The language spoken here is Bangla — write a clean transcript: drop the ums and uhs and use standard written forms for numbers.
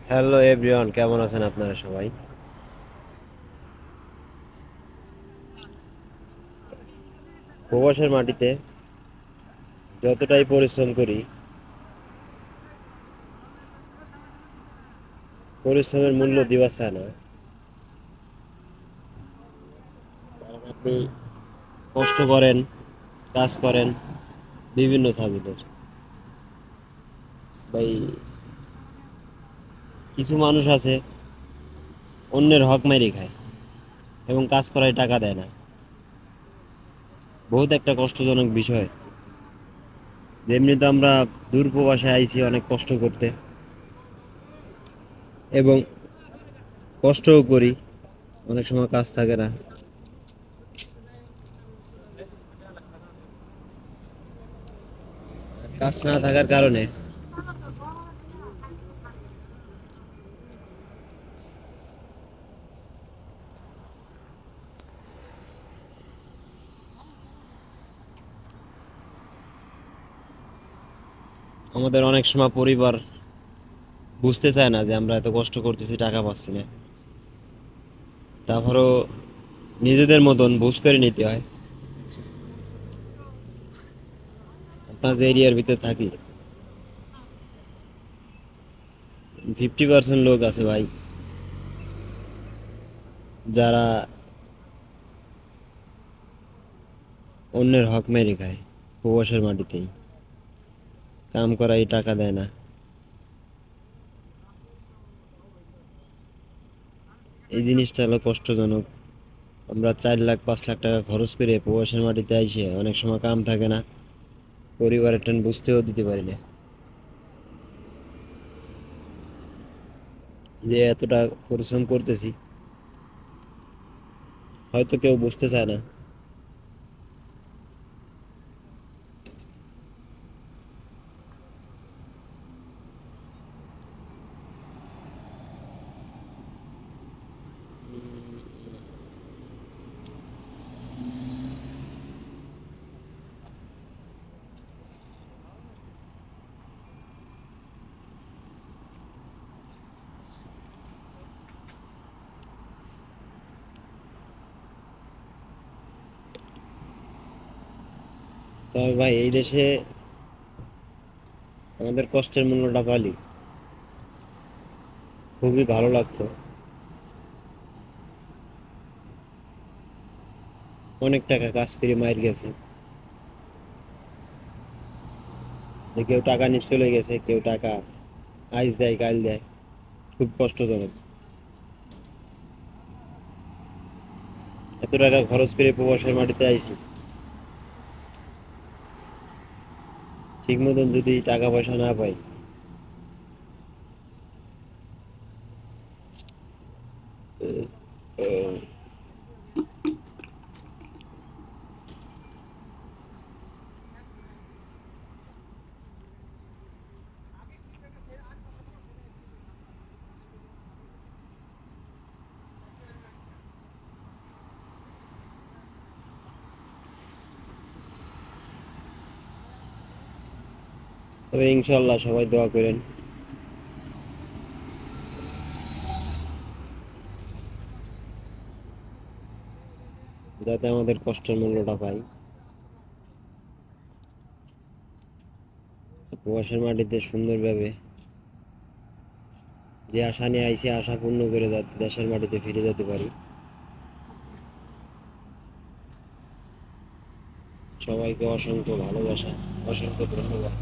হ্যালো এভরিওয়ান, কেমন আছেন আপনারা সবাই? প্রবাসের মাটিতে যতটাই পরিশ্রম করি, পরিশ্রমের মূল্য দিবা চায় না। কারণ আপনি কষ্ট করেন, কাজ করেন বিভিন্ন সাবজেক্টের। ভাই, কিছু মানুষ আছে অন্যের হক মেরে খায় এবং কাজ করায় টাকা দেয় না। বহুত একটা কষ্টজনক বিষয়। যেমনি তো আমরা দূর প্রবাসে আইছি অনেক কষ্ট করতে, এবং কষ্টও করি, অনেক সময় কাজ থাকে না। কাজ না থাকার কারণে আমাদের অনেক সময় পরিবার বুঝতে চায় না যে আমরা এত কষ্ট করতেছি, টাকা পাচ্ছি না। তারপরও নিজেদের মতন বুঝ করে নিতে হয়। আপনার যে এরিয়ার ভিতরে থাকি, 50% লোক আছে ভাই, যারা অন্যের হক মেরে খায় প্রবাসের মাটিতেই। কাম করাই টাকা দেয় না। এই জিনিসটা হলো কষ্টজনক। আমরা 4 লাখ 5 লাখ টাকা খরচ করে প্রবাসের মাটিতে আইসে অনেক সময় কাম থাকে না, পরিবারের টান বুঝতেও দিতে পারি না যে এতটা পরিশ্রম করতেছি। হয়তো কেউ বুঝতে চায় না। তবে ভাই, এই দেশে আমাদের কষ্টের মূল্যটা পালি, খুবই ভালো লাগতো। অনেক টাকা কাজ করে মার গেছে, যে কেউ টাকা নিয়ে চলে গেছে, কেউ টাকা আইস দেয় কাল দেয়। খুব কষ্টজনক। এত টাকা খরচ করে প্রবাসের মাটিতে আইছি, ঠিক মতন যদি টাকা পয়সা না পাই। তবে ইনশাল্লাহ সবাই দোয়া করেন যাতে আমাদের কষ্টের মূল্যটা পাই। প্রবাসের মাটিতে সুন্দরভাবে যে আশা নিয়ে আইছি, আশা পূর্ণ করে যাতে দেশের মাটিতে ফিরে যেতে পারি। সবাইকে অসংখ্য ভালোবাসা, অসংখ্য ধন্যবাদ।